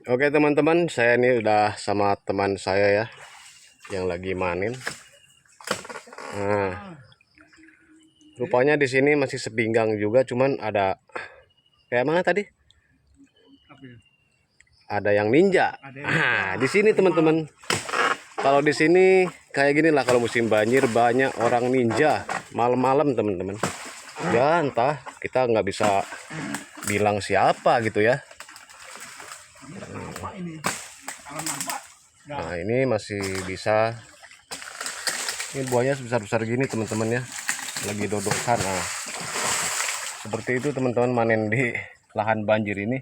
Oke teman-teman, saya ini udah sama teman saya ya, yang lagi manin. Nah, rupanya di sini masih sepinggang juga, cuman ada kayak mana tadi? Ada yang ninja. Nah, di sini teman-teman. Kalau di sini kayak gini lah, kalau musim banjir banyak orang ninja malam-malam teman-teman. Ya entah, kita nggak bisa bilang siapa gitu ya. Nah ini masih bisa. Ini buahnya sebesar-besar gini teman-teman ya, lagi dodokan. Nah seperti itu teman-teman, manen di lahan banjir ini.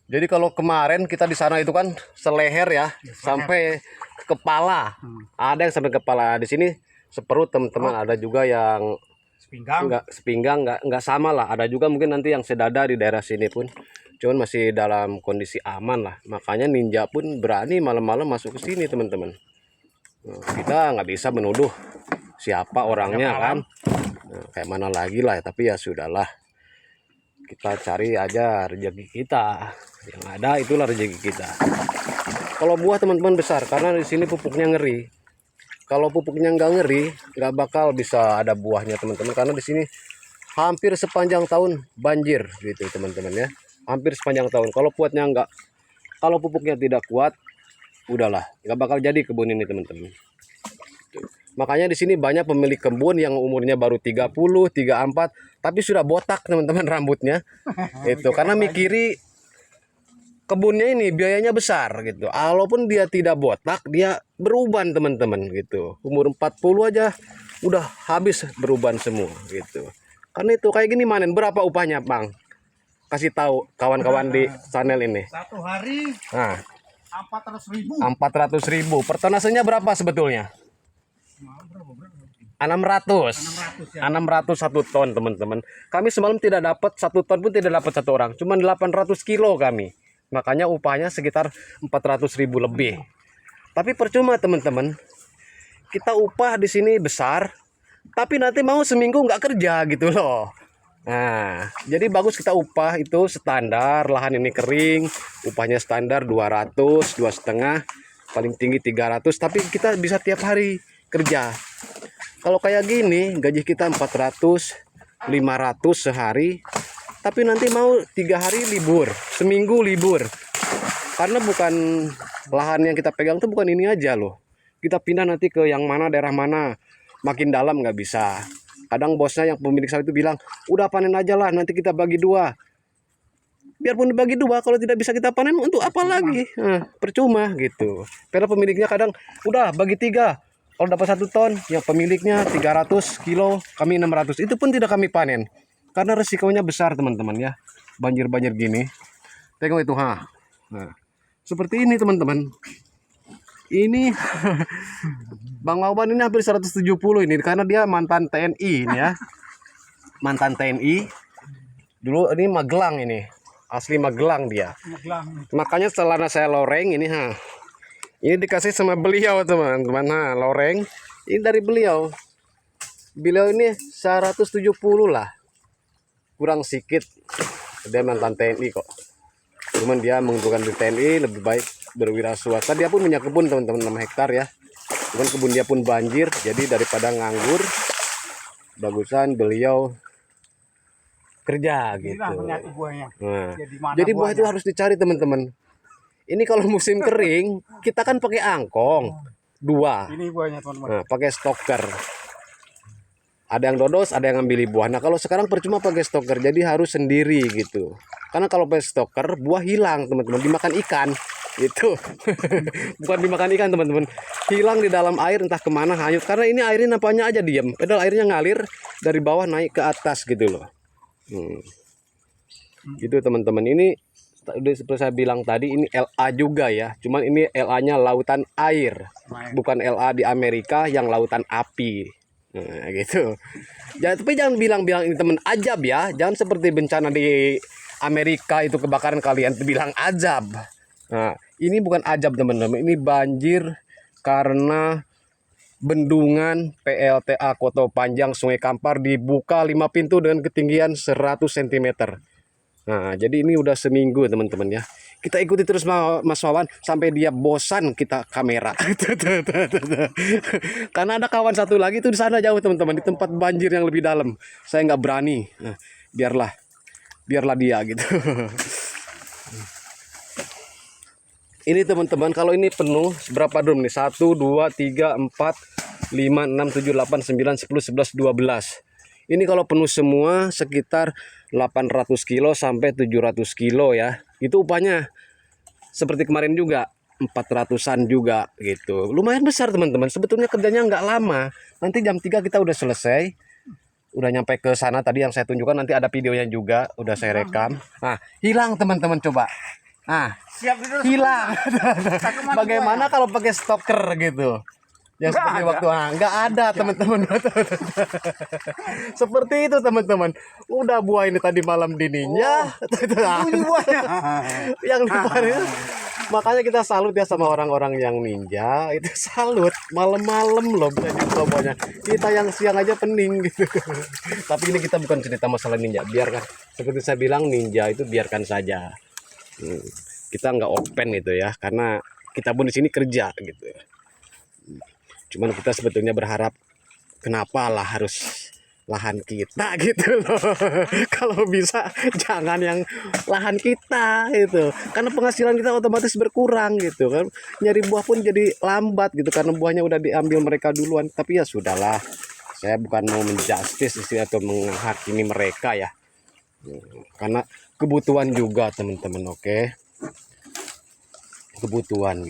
Jadi kalau kemarin kita di sana itu kan seleher ya, sampai kepala. Ada yang sampai kepala. Di sini seperut teman-teman. Ada juga yang sepinggang, nggak sama lah. Ada juga mungkin nanti yang sedada di daerah sini pun. Cuman masih dalam kondisi aman lah. Makanya ninja pun berani malam-malam masuk ke sini teman-teman. Kita nggak bisa menuduh siapa orangnya kan. Kayak mana lagi lah. Tapi ya sudahlah. Kita cari aja rezeki kita. Yang ada itulah rezeki kita. Kalau buah teman-teman besar, karena di sini pupuknya ngeri. Kalau pupuknya nggak ngeri, nggak bakal bisa ada buahnya teman-teman. Karena di sini hampir sepanjang tahun banjir gitu teman-teman ya. Hampir sepanjang tahun. Kalau pupuknya tidak kuat, udahlah, nggak bakal jadi kebun ini teman-teman. Makanya di sini banyak pemilik kebun yang umurnya baru 30, 34, tapi sudah botak teman-teman rambutnya. Itu karena mikiri kebunnya ini biayanya besar gitu. Walaupun dia tidak botak, dia beruban teman-teman gitu. Umur 40 aja udah habis beruban semua gitu. Karena itu kayak gini manen berapa upahnya, Bang? Kasih tahu kawan-kawan di channel ini. Satu hari Nah, 400.000. 400.000. Pertonasenya berapa sebetulnya? 600. 600 1 ton teman-teman. Kami semalam tidak dapat 1 ton pun, tidak dapat 1 orang. Cuma 800 kilo kami. Makanya upahnya sekitar 400.000 lebih. Tapi percuma teman-teman. Kita upah di sini besar, tapi nanti mau seminggu nggak kerja gitu loh. Nah, jadi bagus kita upah itu standar. Lahan ini kering, upahnya standar 200, 2,5, paling tinggi 300. Tapi kita bisa tiap hari kerja. Kalau kayak gini gaji kita 400, 500 sehari, tapi nanti mau 3 hari libur, seminggu libur. Karena bukan lahan yang kita pegang tuh bukan ini aja loh. Kita pindah nanti ke yang mana, daerah mana, makin dalam nggak bisa. Kadang bosnya yang pemilik sawah itu bilang, udah panen aja lah, nanti kita bagi 2. Biarpun dibagi 2, kalau tidak bisa kita panen untuk apa lagi? Nah, percuma gitu. Karena pemiliknya kadang udah bagi 3. Kalau dapat 1 ton, yang pemiliknya 300 kilo, kami 600. Itu pun tidak kami panen. Karena resikonya besar teman-teman ya. Banjir-banjir gini. Tengok itu, ha. Nah, seperti ini teman-teman. Ini Bang Wawan ini hampir 170 ini. Karena dia mantan TNI ini ya. Mantan TNI. Dulu ini Magelang ini. Asli Magelang dia. Makanya celana saya loreng ini, ha. Ini dikasih sama beliau teman-teman. Nah, loreng ini dari beliau. Beliau ini 170 lah. Kurang sedikit. Dia mantan TNI kok. Cuman dia menguntungkan di TNI, lebih baik berwira swasta. Dia pun punya kebun teman-teman 6 hektar ya. Cuman kebun dia pun banjir. Jadi daripada nganggur, bagusan beliau kerja gitu. Nah, jadi buah itu harus dicari teman-teman. Ini kalau musim kering, kita kan pakai angkong 2. Ini buahnya teman-teman. Nah, pakai stoker. Ada yang dodos, ada yang ngambil buah. Nah, kalau sekarang percuma pakai stoker, jadi harus sendiri gitu. Karena kalau pakai stoker, buah hilang teman-teman, dimakan ikan gitu. Bukan dimakan ikan teman-teman, hilang di dalam air entah kemana, hanyut. Karena ini airnya nampaknya aja diam, padahal airnya ngalir dari bawah naik ke atas gitu loh. Gitu teman-teman. Ini seperti saya bilang tadi, ini LA juga ya, cuman ini LA-nya lautan air, bukan LA di Amerika yang lautan api. Nah, gitu. Tapi jangan bilang-bilang ini teman ajab ya, jangan seperti bencana di Amerika itu kebakaran kalian bilang ajab. Nah, ini bukan ajab teman-teman, ini banjir karena bendungan PLTA Koto Panjang Sungai Kampar dibuka 5 pintu dengan ketinggian 100 cm. Nah, jadi ini udah seminggu teman-teman ya. Kita ikuti terus Mas Wawan sampai dia bosan kita kamera. Karena ada kawan satu lagi tuh di sana jauh teman-teman, di tempat banjir yang lebih dalam. Saya nggak berani. Nah, biarlah dia gitu. Ini teman-teman, kalau ini penuh berapa drum nih? 1, 2, 3, 4, 5, 6, 7, 8, 9, 10, 11, 12. Ini kalau penuh semua sekitar 800 kilo sampai 700 kilo ya. Itu upahnya seperti kemarin juga 400-an juga gitu. Lumayan besar teman-teman. Sebetulnya kerjanya nggak lama. Nanti jam 3 kita udah selesai. Udah nyampe ke sana tadi yang saya tunjukkan, nanti ada videonya juga udah saya rekam. Nah, hilang teman-teman coba. Nah, Siap dulu. hilang. Bagaimana kalau pakai stoker gitu? Yang Nggak seperti ada. waktu nggak ada teman-teman. Seperti itu teman-teman. Udah buah ini tadi malam dininya. Bunyi buahnya. Yang depan itu. Makanya kita salut ya sama orang-orang yang ninja. Itu salut. Malam-malam loh bisa dibawa buahnya. Kita yang siang aja pening gitu. Tapi ini kita bukan cerita masalah ninja. Biarkan. Seperti saya bilang, ninja itu biarkan saja. Kita nggak open itu ya, karena kita pun di sini kerja gitu. Cuman kita sebetulnya berharap kenapa lah harus lahan kita gitu loh. Kalau bisa jangan yang lahan kita itu, karena penghasilan kita otomatis berkurang gitu kan. Nyari buah pun jadi lambat gitu karena buahnya udah diambil mereka duluan. Tapi ya sudahlah, saya bukan mau menjustice istilah atau menghakimi mereka ya, karena kebutuhan juga teman-teman. Oke, kebutuhan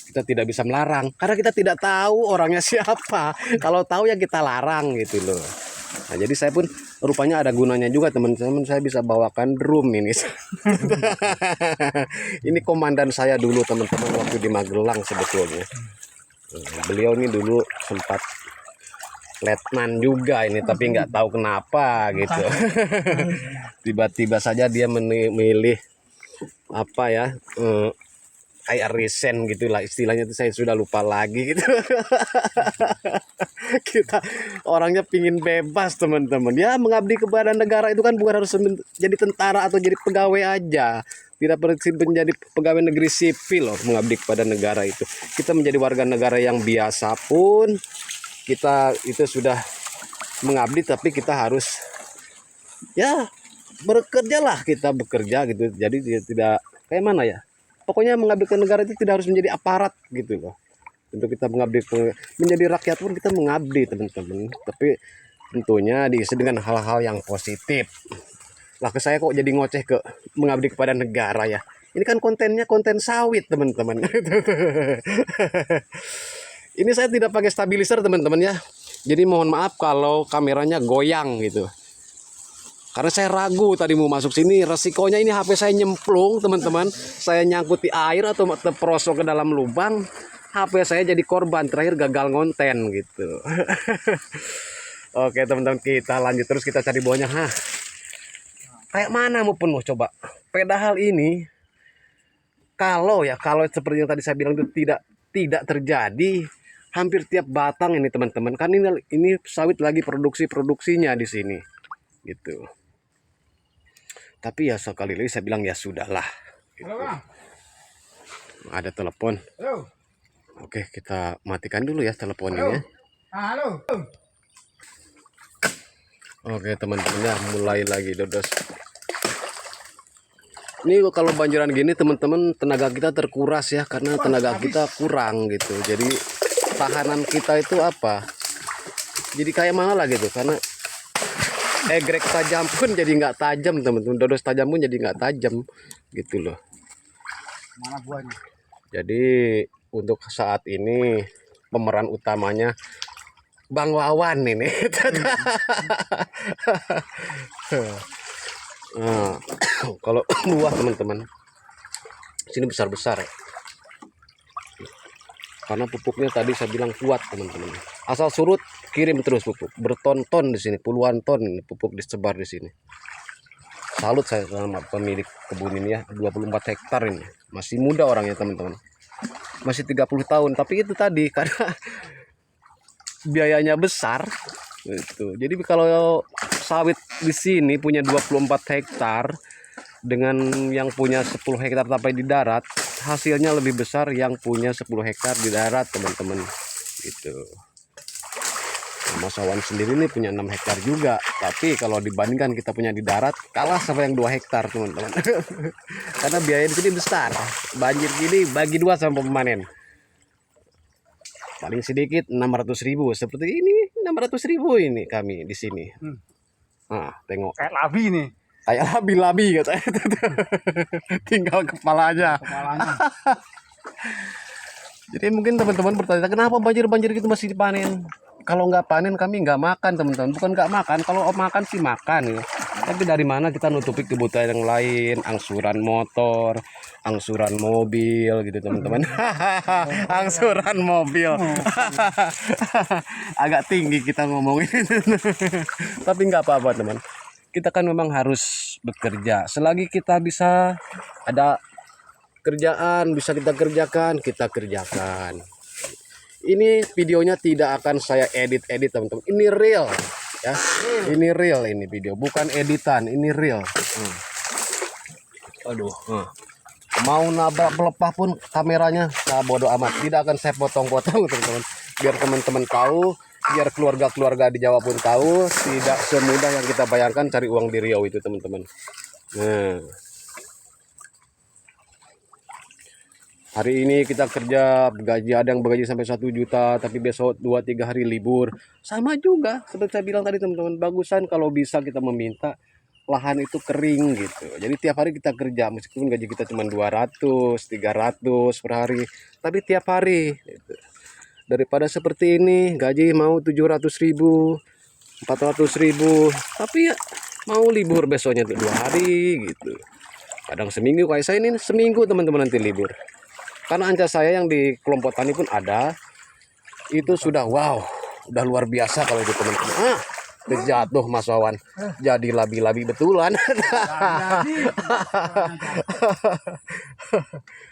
kita tidak bisa melarang karena kita tidak tahu orangnya siapa. Kalau tahu ya kita larang gitu loh. Nah, jadi saya pun rupanya ada gunanya juga teman-teman. Saya bisa bawakan drum ini. Ini komandan saya dulu teman-teman waktu di Magelang sebetulnya. Beliau ini dulu sempat letnan juga ini, tapi nggak tahu kenapa gitu. Tiba-tiba saja dia memilih apa ya, kayak resign gitulah istilahnya, itu saya sudah lupa lagi gitu. Kita orangnya pingin bebas teman-teman ya, mengabdi kepada negara itu kan bukan harus jadi tentara atau jadi pegawai aja, tidak perlu menjadi pegawai negeri sipil loh. Mengabdi kepada negara itu kita menjadi warga negara yang biasa pun kita itu sudah mengabdi, tapi kita harus ya bekerjalah, kita bekerja gitu. Jadi tidak kayak mana ya, pokoknya mengabdi ke negara itu tidak harus menjadi aparat gitu loh. Untuk kita mengabdi menjadi rakyat pun kita mengabdi teman-teman, tapi tentunya diisi dengan hal-hal yang positif. Lah ke saya kok jadi ngoceh ke mengabdi kepada negara ya. Ini kan kontennya konten sawit teman-teman. Ini saya tidak pakai stabilizer teman-teman ya. Jadi mohon maaf kalau kameranya goyang gitu. Karena saya ragu tadi mau masuk sini, resikonya ini HP saya nyemplung teman-teman. Saya nyangkut di air atau terperosok ke dalam lubang, HP saya jadi korban, terakhir gagal ngonten gitu. Oke teman-teman, kita lanjut terus, kita cari buahnya. Kayak mana mau penuh coba. Padahal ini kalau seperti yang tadi saya bilang itu tidak terjadi hampir tiap batang ini teman-teman. Kan ini sawit lagi produksinya di sini gitu. Tapi ya sekali lagi saya bilang ya sudahlah gitu. Halo Bang. Ada telepon. Halo. Oke, kita matikan dulu ya teleponnya. Halo. Oke teman-teman ya, mulai lagi dodos. Ini kalau banjiran gini teman-teman, tenaga kita terkuras ya, karena tenaga kita kurang gitu. Jadi tahanan kita itu apa? Jadi kayak mana lah gitu, karena egrek tajam pun jadi nggak tajam teman-teman, dodos tajam pun jadi nggak tajam gitu loh. Mana buahnya? Jadi untuk saat ini pemeran utamanya Bang Wawan ini. Nah, kalau buah teman-teman sini besar-besar ya. Karena pupuknya tadi saya bilang kuat teman-teman. Asal surut kirim terus pupuk, berton-ton di sini, puluhan ton pupuk disebar di sini. Salut saya sama pemilik kebun ini ya, 24 hektar ini. Masih muda orangnya teman-teman. Masih 30 tahun, tapi itu tadi karena biayanya besar gitu. Jadi kalau sawit di sini punya 24 hektar dengan yang punya 10 hektar tapi di darat, hasilnya lebih besar yang punya 10 hektar di darat, teman-teman. Gitu. Mas Wawan sendiri ini punya 6 hektar juga, tapi kalau dibandingkan kita punya di darat, kalah sama yang 2 hektar, teman-teman. Karena biaya di sini besar. Banjir gini bagi 2 sama pemanen. Paling sedikit 600.000, seperti ini 600.000 ini kami di sini. Nah, tengok. Kayak labi nih. Kayak labi-labi katanya. Tinggal kepalanya. Jadi mungkin teman-teman bertanya, kenapa banjir-banjir gitu masih dipanen? Kalau nggak panen kami nggak makan, teman-teman. Bukan nggak makan, kalau makan sih makan ya. Tapi dari mana kita nutupi kebutuhan yang lain, angsuran motor, angsuran mobil gitu, teman-teman. Angsuran mobil. Agak tinggi kita ngomongin. Tapi nggak apa-apa, teman. Kita kan memang harus bekerja. Selagi kita bisa ada kerjaan, bisa kita kerjakan, kita kerjakan. Ini videonya tidak akan saya edit-edit, teman-teman. Ini real ya. Ini real, ini video, bukan editan, ini real. Aduh, mau nabrak pelepah pun kameranya saya bodoh amat, tidak akan saya potong-potong, teman-teman. Biar teman-teman tahu, biar keluarga-keluarga di Jawa pun tahu, tidak semudah yang kita bayangkan cari uang di Riau itu, teman-teman. Nah, hari ini kita kerja gaji, ada yang bergaji sampai 1 juta, tapi besok 2-3 hari libur. Sama juga seperti saya bilang tadi, teman-teman. Bagusan kalau bisa kita meminta lahan itu kering gitu. Jadi tiap hari kita kerja, meskipun gaji kita cuma 200, 300 per hari, tapi tiap hari gitu. Daripada seperti ini gaji mau 700.000, 400.000, tapi ya mau libur besoknya 2 hari gitu. Kadang seminggu, kayak saya ini seminggu, teman-teman, nanti libur. Karena anca saya yang di kelompok tani pun ada, itu sudah wow, udah luar biasa kalau itu, teman-teman. Terjatuh Mas Wawan, jadi labi-labi betulan.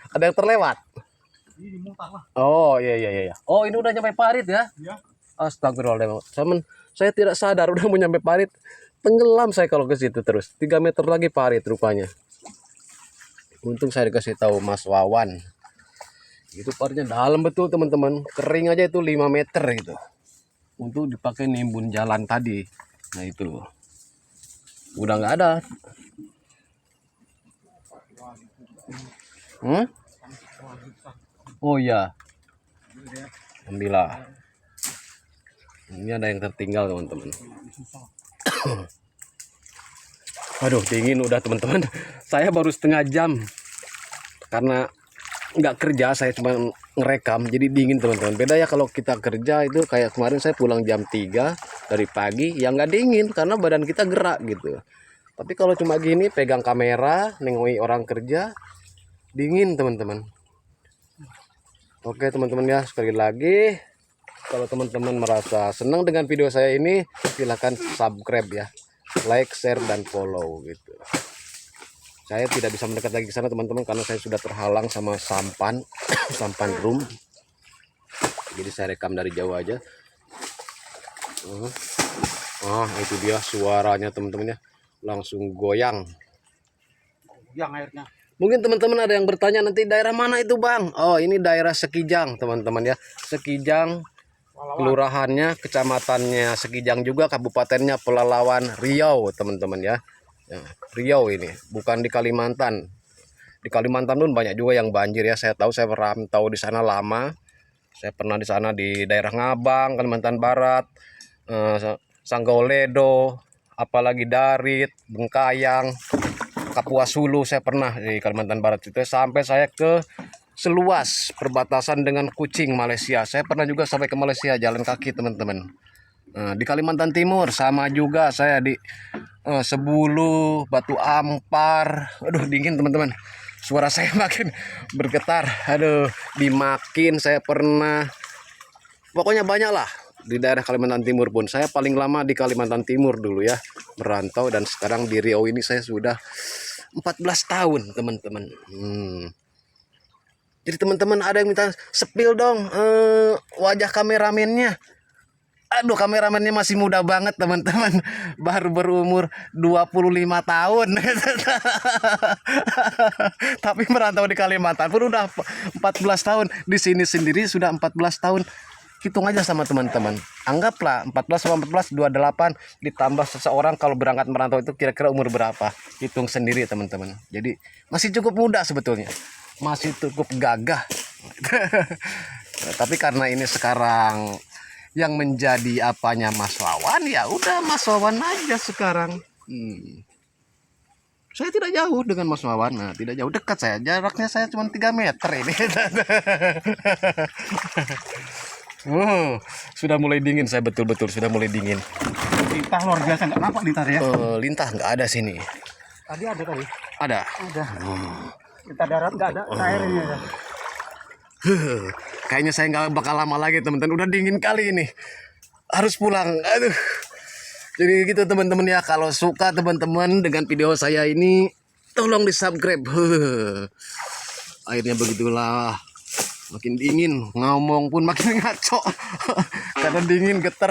Ada yang terlewat. Oh iya. Oh, ini udah nyampe parit ya? Iya. Astagfirullahaladzim. Saya tidak sadar udah mau nyampe parit. Tenggelam saya kalau ke situ terus. 3 meter lagi parit rupanya. Untung saya dikasih tahu Mas Wawan. Itu paritnya dalam betul, teman-teman. Kering aja itu 5 meter gitu. Untuk dipakai nimbun jalan tadi. Nah itu. Udah nggak ada. Oh iya. Alhamdulillah. Ini ada yang tertinggal, teman-teman. Aduh, dingin udah, teman-teman. Saya baru setengah jam. Karena nggak kerja, saya cuma ngerekam, jadi dingin, teman-teman. Beda ya kalau kita kerja, itu kayak kemarin saya pulang jam 3 dari pagi, ya nggak dingin karena badan kita gerak gitu. Tapi kalau cuma gini pegang kamera nengoki orang kerja, dingin, teman-teman. Oke, teman-teman ya, sekali lagi kalau teman-teman merasa senang dengan video saya ini, silahkan subscribe ya, like, share, dan follow gitu. Saya tidak bisa mendekat lagi ke sana, teman-teman, karena saya sudah terhalang sama sampan sampan drum. Jadi saya rekam dari jauh aja. Itu dia suaranya, teman-teman ya, langsung goyang. Goyang airnya. Mungkin teman-teman ada yang bertanya, nanti daerah mana itu, Bang? Oh, ini daerah Sekijang, teman-teman ya. Sekijang, kelurahannya, kecamatannya Sekijang juga, kabupatennya Pelalawan, Riau, teman-teman ya. Riau ini, bukan di Kalimantan. Di Kalimantan pun banyak juga yang banjir ya. Saya tahu, saya merantau di sana lama. Saya pernah di sana di daerah Ngabang, Kalimantan Barat, Sanggoledo, apalagi Darit, Bengkayang, Kapuas Hulu. Saya pernah di Kalimantan Barat itu, sampai saya ke seluas perbatasan dengan Kucing, Malaysia. Saya pernah juga sampai ke Malaysia jalan kaki, teman-teman. Di Kalimantan Timur sama juga saya di Sebulu, Batu Ampar. Aduh, dingin, teman-teman. Suara saya makin bergetar. Aduh, di Makin saya pernah. Pokoknya banyak lah di daerah Kalimantan Timur pun. Saya paling lama di Kalimantan Timur dulu ya, merantau, dan sekarang di Riau ini saya sudah 14 tahun, teman-teman. Jadi teman-teman ada yang minta spill dong wajah kameramennya. Aduh, kameramennya masih muda banget teman-teman. Baru berumur 25 tahun. Tapi merantau di Kalimantan pun udah 14 tahun. Di sini sendiri sudah 14 tahun. Hitung aja sama teman-teman. Anggaplah 14 sama 14 28 ditambah seseorang kalau berangkat merantau itu kira-kira umur berapa? Hitung sendiri teman-teman. Jadi masih cukup muda sebetulnya. Masih cukup gagah. Tapi karena ini sekarang yang menjadi apanya Mas Wawan, ya udah Mas Wawan aja sekarang. Saya tidak jauh dengan Mas Wawan. Nah, tidak jauh, dekat saya. Jaraknya saya cuma 3 meter ini. Oh, sudah mulai dingin saya, betul-betul sudah mulai dingin. Lintah luar biasa, nggak nampak lintah ya? Lintah nggak ada sini. Tadi ada tadi. Ada. Ada. Lintah darat nggak ada. Airnya ada. Kayaknya saya nggak bakal lama lagi teman-teman. Udah dingin kali ini. Harus pulang. Aduh. Jadi gitu teman-teman ya. Kalau suka teman-teman dengan video saya ini, tolong di subscribe. Akhirnya begitulah. Makin dingin, ngomong pun makin ngaco. Karena dingin, geter.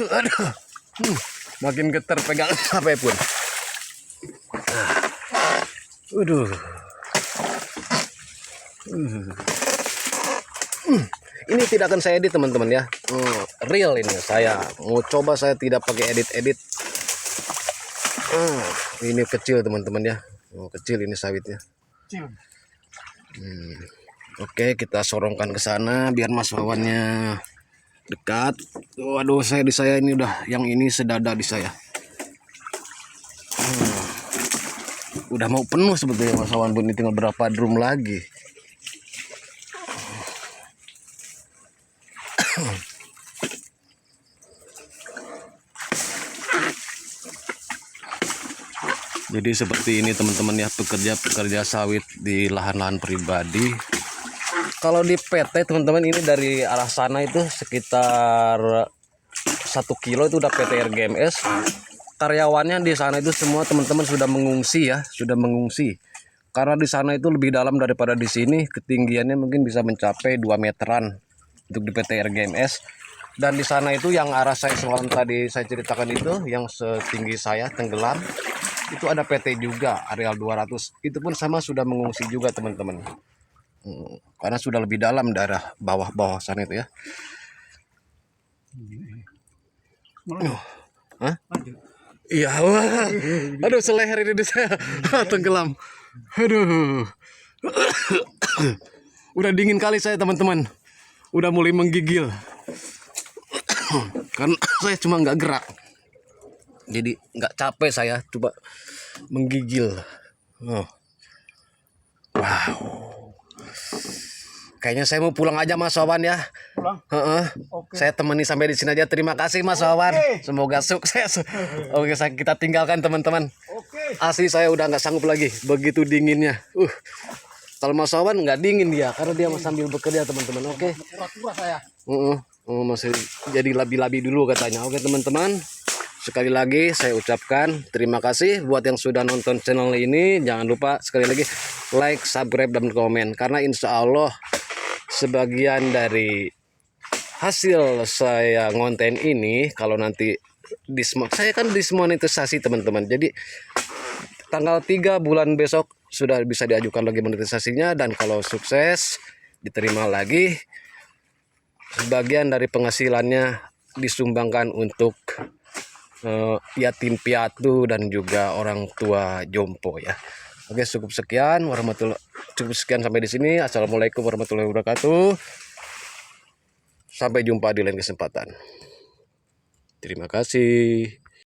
Aduh. Makin geter pegang HP pun. Aduh. Ini tidak akan saya edit teman-teman ya. Real ini saya mau coba, saya tidak pakai edit-edit. Ini kecil teman-teman ya. Kecil ini sawitnya. Kecil. Oke, kita sorongkan ke sana biar Mas Wawannya dekat. Waduh, di saya ini udah, yang ini sedada di saya. Udah mau penuh sebetulnya Mas Wawan pun, ini tinggal berapa drum lagi. Jadi seperti ini teman-teman ya, pekerja sawit di lahan-lahan pribadi. Kalau di PT teman-teman, ini dari arah sana itu sekitar 1 kilo itu udah PT RGMS. Karyawannya di sana itu semua teman-teman sudah mengungsi ya, sudah mengungsi. Karena di sana itu lebih dalam daripada di sini, ketinggiannya mungkin bisa mencapai 2 meteran untuk di PT RGMS. Dan di sana itu yang arah saya semalam tadi saya ceritakan itu, yang setinggi saya tenggelam, itu ada PT juga, areal 200. Itu pun sama sudah mengungsi juga teman-teman. Karena sudah lebih dalam daerah bawah-bawah sana itu ya. Hah? Iya, wah. Aduh, seleher ini saya tenggelam. Aduh. Udah dingin kali saya teman-teman. Udah mulai menggigil. Karena saya cuma nggak gerak. Jadi nggak capek saya, coba menggigil. Wow. Kayaknya saya mau pulang aja Mas Wawan ya. Pulang. Oke. Saya temani sampai di sini aja. Terima kasih Mas Wawan. Semoga sukses. Oke, kita tinggalkan teman-teman. Oke. Asli saya udah nggak sanggup lagi. Begitu dinginnya. Kalau Mas Wawan nggak dingin dia, karena dia sambil bekerja teman-teman. Oke. Pura-pura saya. Masih jadi labi-labi dulu katanya. Oke teman-teman. Sekali lagi saya ucapkan terima kasih buat yang sudah nonton channel ini. Jangan lupa sekali lagi like, subscribe, dan komen. Karena insya Allah sebagian dari hasil saya ngonten ini, kalau nanti saya kan dismonetisasi teman-teman. Jadi tanggal 3 bulan besok sudah bisa diajukan lagi monetisasinya. Dan kalau sukses diterima lagi, sebagian dari penghasilannya disumbangkan untuk yatim piatu dan juga orang tua jompo ya. Oke, cukup sekian sampai di sini. Assalamualaikum warahmatullahi wabarakatuh. Sampai jumpa di lain kesempatan. Terima kasih.